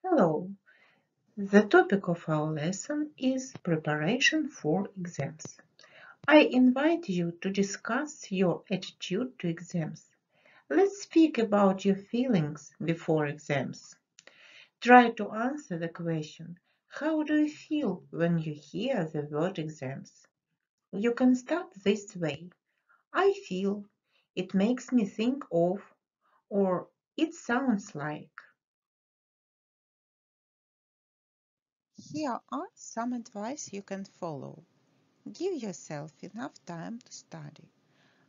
Hello. The topic of our lesson is preparation for exams. I invite you to discuss your attitude to exams. Let's speak about your feelings before exams. Try to answer the question, how do you feel when you hear the word exams? You can start this way. I feel, it makes me think of, or it sounds like. Here are some advice you can follow. Give yourself enough time to study.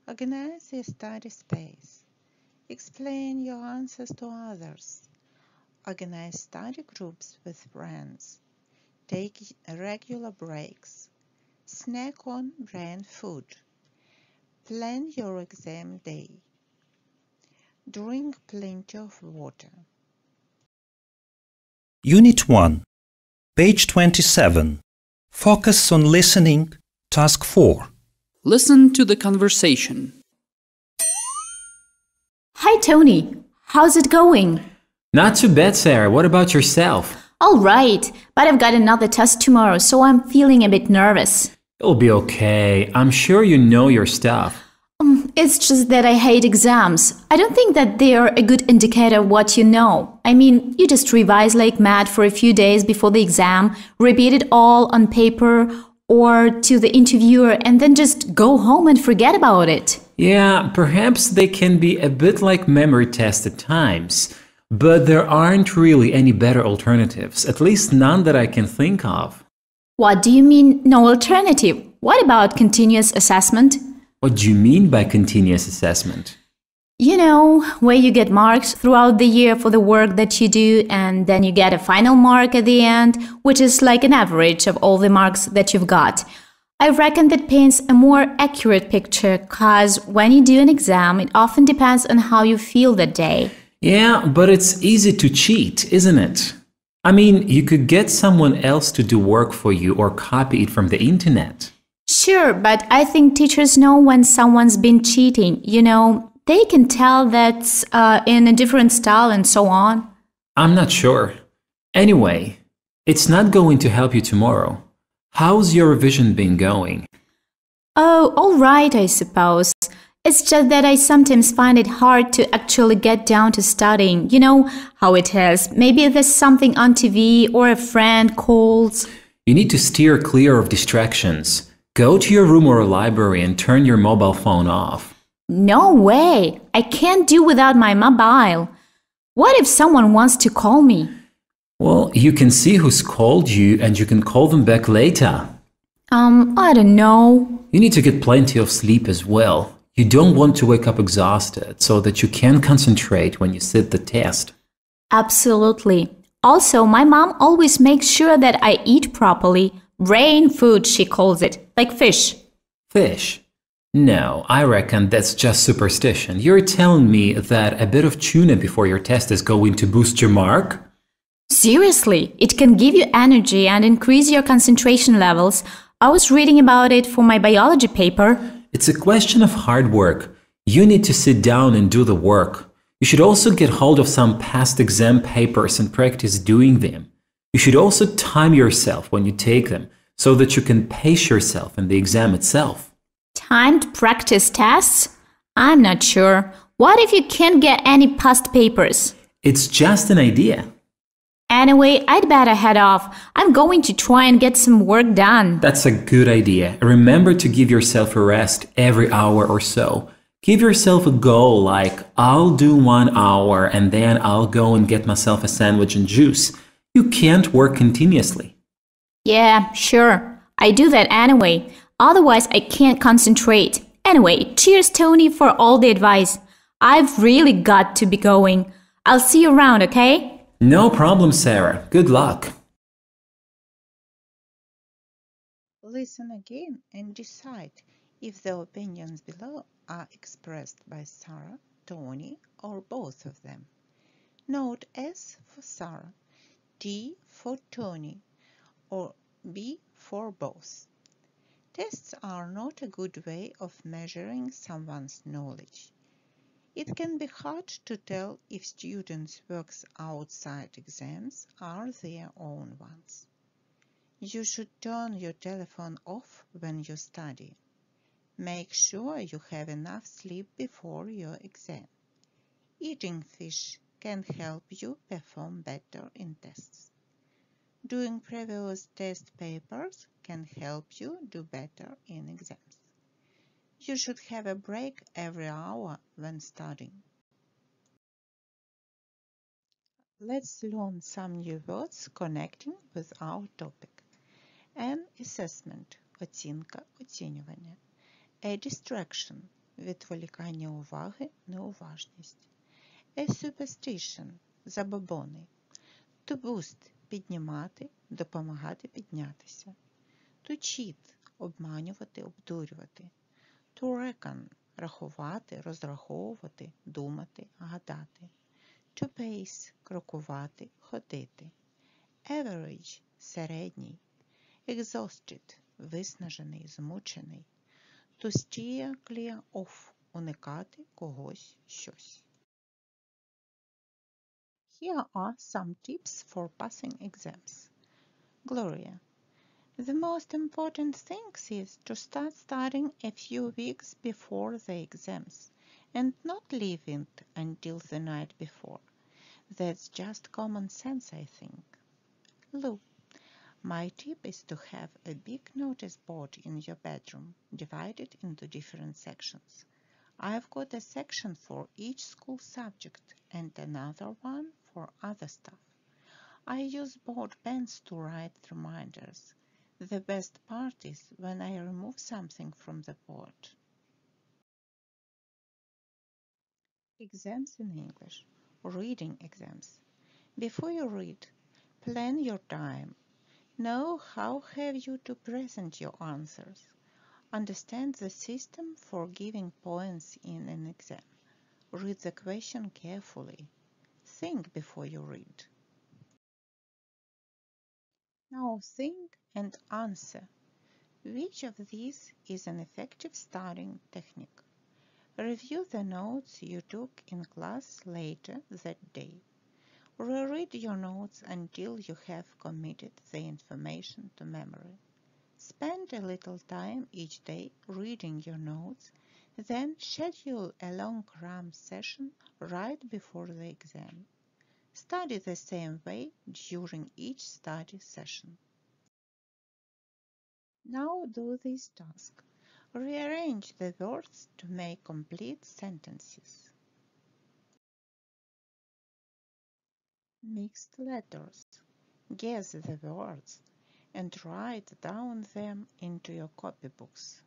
Organize your study space. Explain your answers to others. Organize study groups with friends. Take regular breaks. Snack on brand food. Plan your exam day. Drink plenty of water. Unit 1, page 27. Focus on listening, task 4. Listen to the conversation. Hi, Tony. How's it going? Not too bad, Sarah. What about yourself? All right, but I've got another test tomorrow, so I'm feeling a bit nervous. It'll be okay. I'm sure you know your stuff. It's just that I hate exams. I don't think that they are a good indicator of what you know. I mean, you just revise like mad for a few days before the exam, repeat it all on paper or to the interviewer, and then just go home and forget about it. Yeah, perhaps they can be a bit like memory tests at times, but there aren't really any better alternatives, at least none that I can think of. What do you mean, no alternative? What about continuous assessment? What do you mean by continuous assessment? You know, where you get marks throughout the year for the work that you do, and then you get a final mark at the end, which is like an average of all the marks that you've got. I reckon that paints a more accurate picture, because when you do an exam, it often depends on how you feel that day. Yeah, but it's easy to cheat, isn't it? I mean, you could get someone else to do work for you or copy it from the internet. Sure, but I think teachers know when someone's been cheating. You know, they can tell that's in a different style and so on. I'm not sure. Anyway, it's not going to help you tomorrow. How's your revision been going? Oh, all right, I suppose. It's just that I sometimes find it hard to actually get down to studying. You know how it is. Maybe there's something on TV or a friend calls. You need to steer clear of distractions. Go to your room or a library and turn your mobile phone off. No way! I can't do without my mobile. What if someone wants to call me? Well, you can see who's called you and you can call them back later. I don't know. You need to get plenty of sleep as well. You don't want to wake up exhausted so that you can concentrate when you sit the test. Absolutely. Also, my mom always makes sure that I eat properly. Brain food, she calls it, like fish. Fish? No, I reckon that's just superstition. You're telling me that a bit of tuna before your test is going to boost your mark? Seriously, it can give you energy and increase your concentration levels. I was reading about it for my biology paper. It's a question of hard work. You need to sit down and do the work. You should also get hold of some past exam papers and practice doing them. You should also time yourself when you take them so that you can pace yourself in the exam itself. Timed practice tests? I'm not sure. What if you can't get any past papers? It's just an idea. Anyway, I'd better head off. I'm going to try and get some work done. That's a good idea. Remember to give yourself a rest every hour or so. Give yourself a goal like, I'll do 1 hour and then I'll go and get myself a sandwich and juice. You can't work continuously. Yeah, sure. I do that anyway. Otherwise, I can't concentrate. Anyway, cheers, Tony, for all the advice. I've really got to be going. I'll see you around, okay? No problem, Sarah. Good luck. Listen again and decide if the opinions below are expressed by Sarah, Tony, or both of them. Note S for Sarah, T for Tony, or B for both. Tests are not a good way of measuring someone's knowledge. It can be hard to tell if students' works outside exams are their own ones. You should turn your telephone off when you study. Make sure you have enough sleep before your exam. Eating fish can help you perform better in tests. Doing previous test papers can help you do better in exams. You should have a break every hour when studying. Let's learn some new words connecting with our topic. An assessment – оцінка, оцінювання. A distraction – відволікання уваги, неуважність. A superstition – забобони. To boost – піднімати, допомагати піднятися. To cheat – обманювати, обдурювати. To reckon – рахувати, розраховувати, думати, гадати. To pace – крокувати, ходити. Average – середній. Exhausted – виснажений, змучений. To steer clear of – уникати когось, щось. Here are some tips for passing exams. Gloria. The most important thing is to start studying a few weeks before the exams and not leave it until the night before. That's just common sense, I think. Lou. My tip is to have a big notice board in your bedroom, divided into different sections. I've got a section for each school subject and another one for other stuff. I use board pens to write reminders. The best part is when I remove something from the board. Exams in English. Reading exams. Before you read, plan your time. Know how have you to present your answers. Understand the system for giving points in an exam. Read the question carefully. Think before you read. Now think and answer. Which of these is an effective studying technique? Review the notes you took in class later that day. Reread your notes until you have committed the information to memory. Spend a little time each day reading your notes, then schedule a long cram session right before the exam. Study the same way during each study session. Now do this task. Rearrange the words to make complete sentences. Mixed letters. Guess the words and write down them into your copybooks.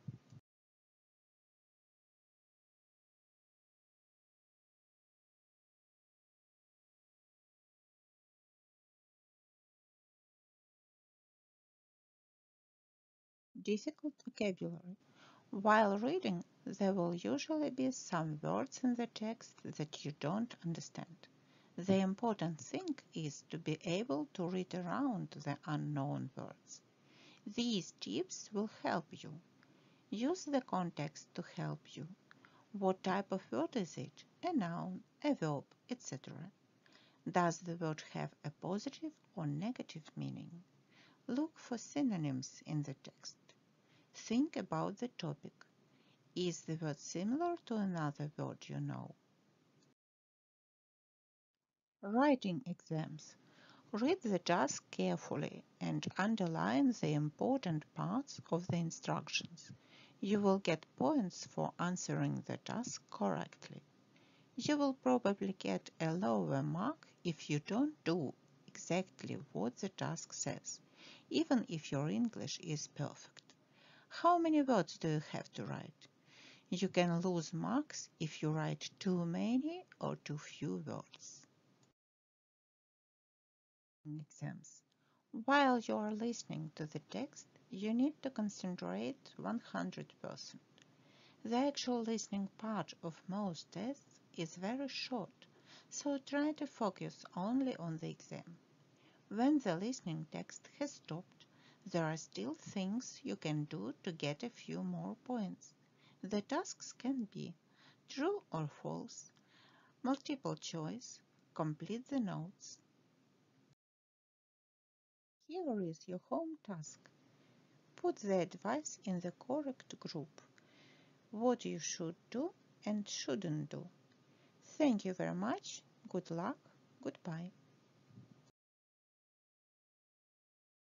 Difficult vocabulary. While reading, there will usually be some words in the text that you don't understand. The important thing is to be able to read around the unknown words. These tips will help you. Use the context to help you. What type of word is it? A noun, a verb, etc. Does the word have a positive or negative meaning? Look for synonyms in the text. Think about the topic. Is the word similar to another word you know? Writing exams. Read the task carefully and underline the important parts of the instructions. You will get points for answering the task correctly. You will probably get a lower mark if you don't do exactly what the task says, even if your English is perfect. How many words do you have to write? You can lose marks if you write too many or too few words. Exams. While you are listening to the text, you need to concentrate 100%. The actual listening part of most tests is very short, so try to focus only on the exam. When the listening text has stopped, there are still things you can do to get a few more points. The tasks can be true or false, Multiple choice. Complete the notes. Here is your home task. Put the advice in the correct group. What you should do and shouldn't do. Thank you very much. Good luck. Goodbye.